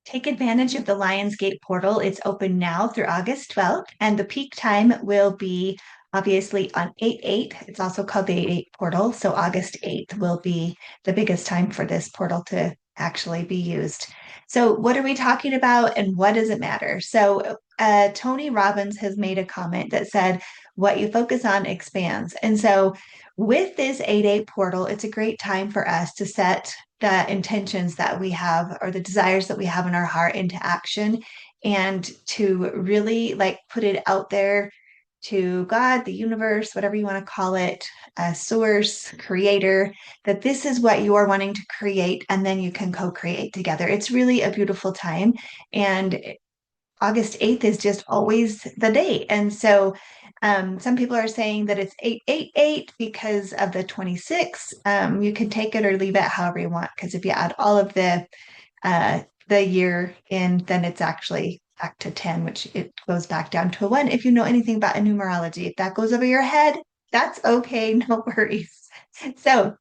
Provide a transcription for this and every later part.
Take advantage of the Lionsgate portal. It's open now through August 12th, and the peak time will be obviously on 8/8. It's also called the 8/8 portal. So August 8th will be the biggest time for this portal to actually be used. So, what are we talking about and what does it matter? So, Tony Robbins has made a comment that said, what you focus on expands. And so, with this 8/8 portal, it's a great time for us to set the intentions that we have or the desires that we have in our heart into action and to really like put it out there to God, the universe, whatever you want to call it, source, creator, that this is what you are wanting to create, and then you can co create together. It's really a beautiful time. And August 8th is just always the date. And so some people are saying that it's 888 because of the 26. You can take it or leave it however you want, because if you add all of the year in, then it's actually back to 10, which it goes back down to a 1. If you know anything about numerology, if that goes over your head, that's okay, no worries. So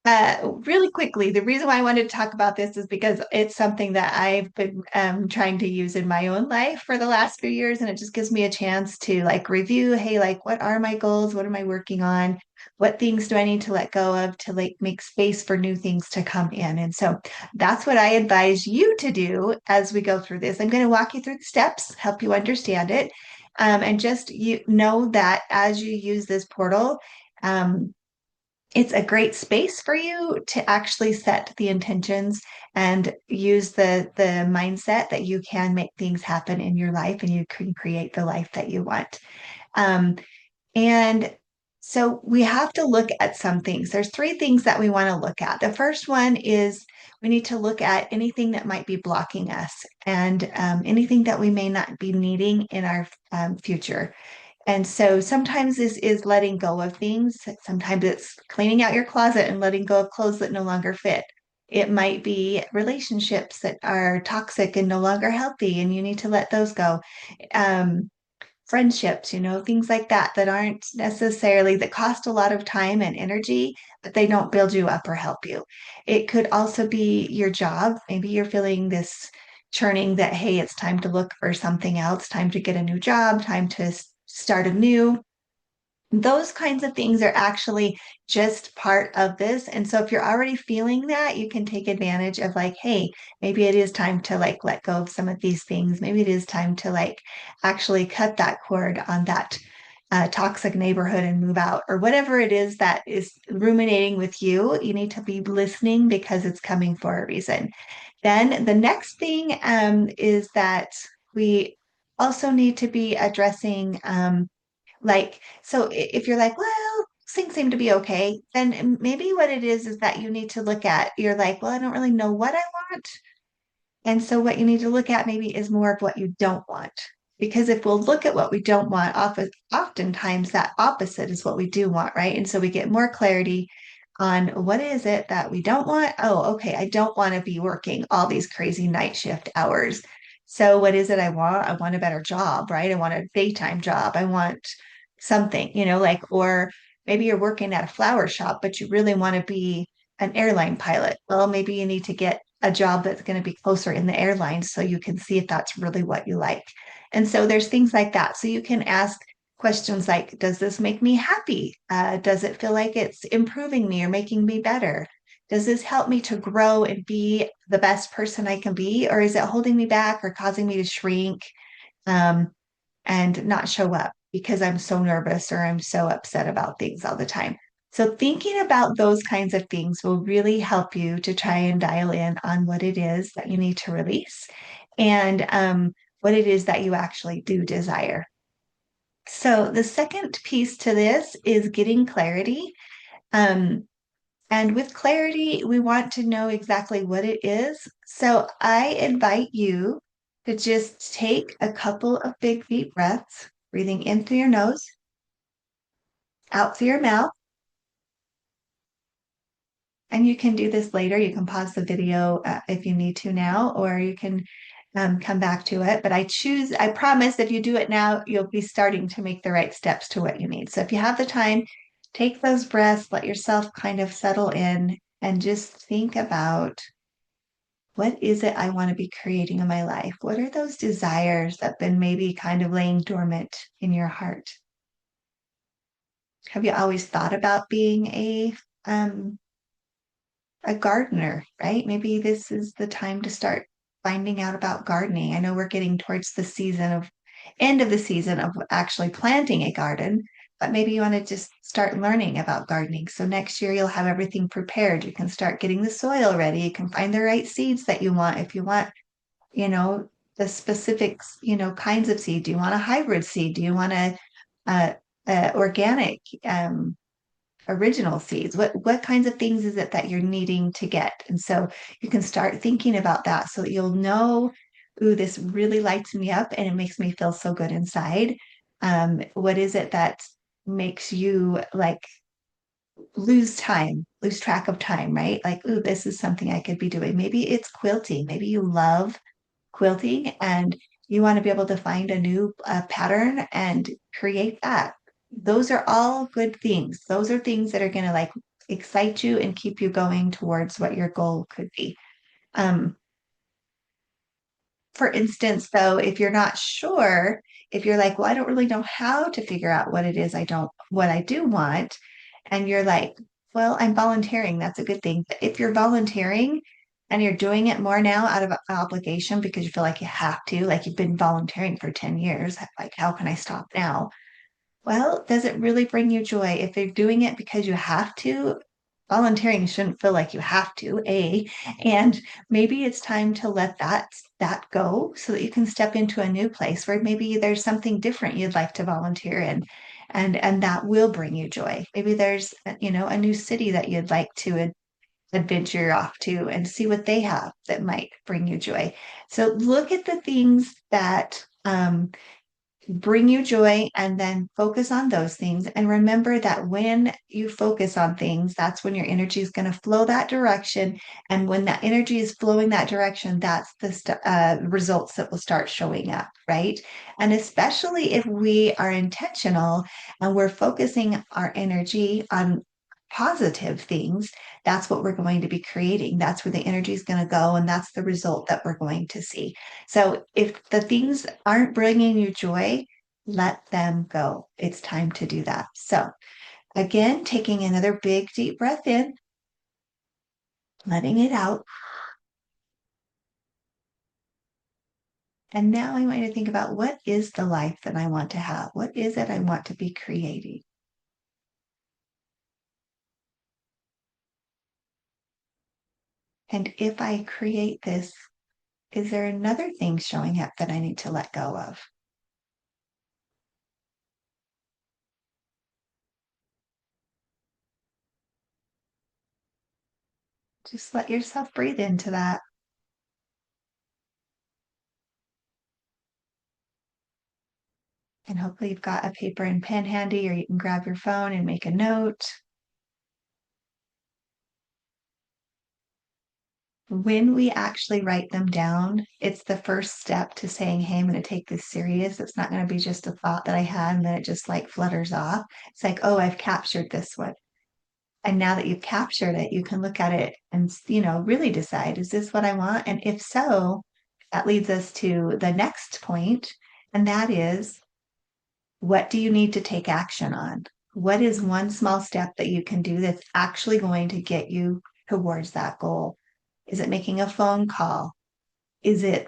really quickly, the reason why I wanted to talk about this is because it's something that I've been trying to use in my own life for the last few years, and it just gives me a chance to like review, hey, like what are my goals? What am I working on? What things do I need to let go of to like make space for new things to come in? And so that's what I advise you to do as we go through this. I'm going to walk you through the steps, help you understand it, and just you know that as you use this portal. Um, it's a great space for you to actually set the intentions and use the mindset that you can make things happen in your life and you can create the life that you want. Um, and so we have to look at some things. There's three things that we want to look at. The first one is we need to look at anything that might be blocking us and anything that we may not be needing in our future. And so sometimes this is letting go of things. Sometimes it's cleaning out your closet and letting go of clothes that no longer fit. It might be relationships that are toxic and no longer healthy, and you need to let those go. Um, Friendships, things like that that aren't necessarily that cost a lot of time and energy, but they don't build you up or help you. It could also be your job. Maybe you're feeling this churning that, hey, it's time to look for something else, time to get a new job, time to start anew. Those kinds of things are actually just part of this. And so if you're already feeling that, you can take advantage of like, hey, maybe it is time to like let go of some of these things. Maybe it is time to like actually cut that cord on that toxic neighborhood and move out, or whatever it is that is ruminating with you. You need to be listening because it's coming for a reason. Then the next thing is that we also need to be addressing like, so if you're like, well, things seem to be okay, then maybe what it is that you need to look at, you're like, well, I don't really know what I want. And so what you need to look at maybe is more of what you don't want. Because if we'll look at what we don't want, oftentimes that opposite is what we do want, right? And so we get more clarity on what is it that we don't want. Oh, okay, I don't want to be working all these crazy night shift hours. So what is it I want? I want a better job, right? I want a daytime job. I want something, like, or maybe you're working at a flower shop, but you really want to be an airline pilot. Well, maybe you need to get a job that's going to be closer in the airlines so you can see if that's really what you like. And so there's things like that. So you can ask questions like, does this make me happy? Does it feel like it's improving me or making me better? Does this help me to grow and be the best person I can be? Or is it holding me back or causing me to shrink um, and not show up because I'm so nervous or I'm so upset about things all the time? So, thinking about those kinds of things will really help you to try and dial in on what it is that you need to release and what it is that you actually do desire. So, the second piece to this is getting clarity. Um, and with clarity, we want to know exactly what it is. So, I invite you to just take a couple of big, deep breaths, breathing in through your nose, out through your mouth. And you can do this later. You can pause the video if you need to now, or you can come back to it. But I promise if you do it now, you'll be starting to make the right steps to what you need. So if you have the time, take those breaths, let yourself kind of settle in, and just think about What is it I want to be creating in my life? What are those desires that have been maybe kind of laying dormant in your heart? Have you always thought about being um a gardener, right? Maybe this is the time to start finding out about gardening. I know we're getting towards the season of end of the season of actually planting a garden, but maybe you want to just start learning about gardening. So next year you'll have everything prepared. You can start getting the soil ready. You can find the right seeds that you want. If you want, you know, the specifics, kinds of seed. Do you want a hybrid seed? Do you want a, organic original seeds? What kinds of things is it that you're needing to get? And so you can start thinking about that so that you'll know, ooh, this really lights me up and it makes me feel so good inside. What is it that makes you like lose track of time, right? Like, ooh, this is something I could be doing. Maybe it's quilting. Maybe you love quilting and you want to be able to find a new pattern and create that. Those are all good things. Those are things that are going to like excite you and keep you going towards what your goal could be. Um, for instance, though, if you're not sure, if you're like, well, I don't really know how to figure out what it is what I do want, and you're like, well, I'm volunteering, that's a good thing. But if you're volunteering and you're doing it more now out of obligation because you feel like you have to, like you've been volunteering for 10 years, like, how can I stop now? Well, does it really bring you joy? If you're doing it because you have to, volunteering shouldn't feel like you have to, A, and maybe it's time to let that go so that you can step into a new place where maybe there's something different you'd like to volunteer in and that will bring you joy. Maybe there's a new city that you'd like to adventure off to and see what they have that might bring you joy. So look at the things that bring you joy and then focus on those things. And remember that when you focus on things, that's when your energy is going to flow that direction. And when that energy is flowing that direction, that's the results that will start showing up, right? And especially if we are intentional and we're focusing our energy on positive things, that's what we're going to be creating. That's where the energy is going to go. And that's the result that we're going to see. So if the things aren't bringing you joy, let them go. It's time to do that. So again, taking another big deep breath in, letting it out. And now I want you to think about what is the life that I want to have? What is it I want to be creating? And if I create this, is there another thing showing up that I need to let go of? Just let yourself breathe into that. And hopefully you've got a paper and pen handy, or you can grab your phone and make a note. When we actually write them down, it's the first step to saying, hey, I'm going to take this serious. It's not going to be just a thought that I had and then it just like flutters off. It's like, oh, I've captured this one. And now that you've captured it, you can look at it and, really decide, is this what I want? And if so, that leads us to the next point, and that is, what do you need to take action on? What is one small step that you can do that's actually going to get you towards that goal? Is it making a phone call? Is it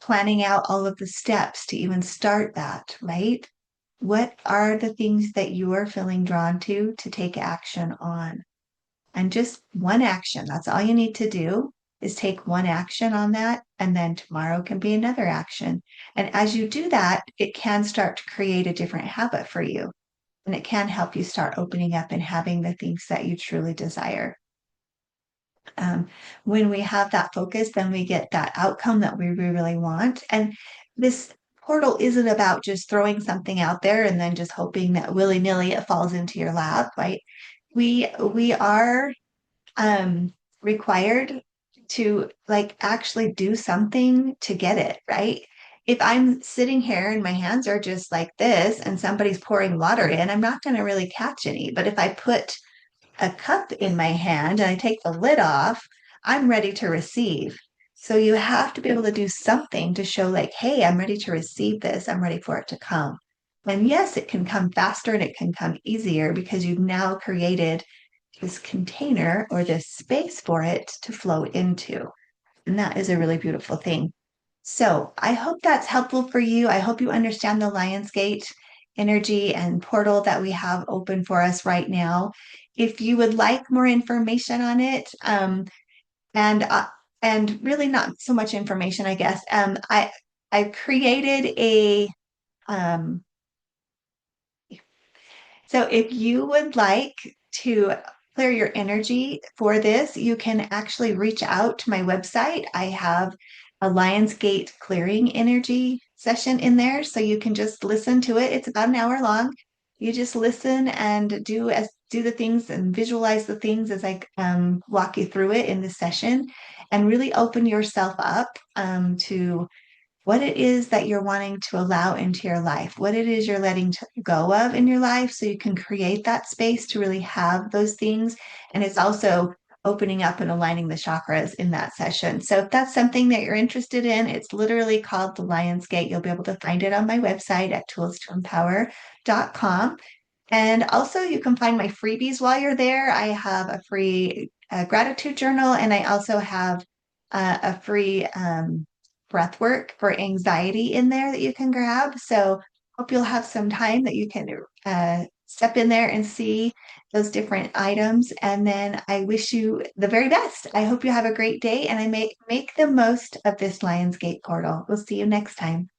planning out all of the steps to even start that, right? What are the things that you are feeling drawn to take action on? And just one action, that's all you need to do is take one action on that. And then tomorrow can be another action. And as you do that, it can start to create a different habit for you. And it can help you start opening up and having the things that you truly desire. When we have that focus, then we get that outcome that we really want. And this portal isn't about just throwing something out there and then just hoping that willy-nilly it falls into your lap, right? We are required to like actually do something to get it, right? If I'm sitting here and my hands are just like this and somebody's pouring water in, I'm not going to really catch any. But if I put a cup in my hand and I take the lid off, I'm ready to receive. So you have to be able to do something to show, like, hey, I'm ready to receive this. I'm ready for it to come. And yes, it can come faster and it can come easier because you've now created this container or this space for it to flow into. And that is a really beautiful thing. So I hope that's helpful for you. I hope you understand the Lionsgate energy and portal that we have open for us right now. If you would like more information on it, and and really not so much information, I guess. I created a um, so if you would like to clear your energy for this, you can actually reach out to my website. I have a Lionsgate clearing energy session in there, so you can just listen to it. It's about an hour long. You just listen and do the things and visualize the things as I walk you through it in the session, and really open yourself up to what it is that you're wanting to allow into your life, what it is you're letting go of in your life so you can create that space to really have those things. And it's also opening up and aligning the chakras in that session. So if that's something that you're interested in, it's literally called the Lion's Gate. You'll be able to find it on my website at toolstoempower.com. And also, you can find my freebies while you're there. I have a free gratitude journal, and I also have a free breath work for anxiety in there that you can grab. So, hope you'll have some time that you can step in there and see those different items. And then I wish you the very best. I hope you have a great day, and I make the most of this Lionsgate portal. We'll see you next time.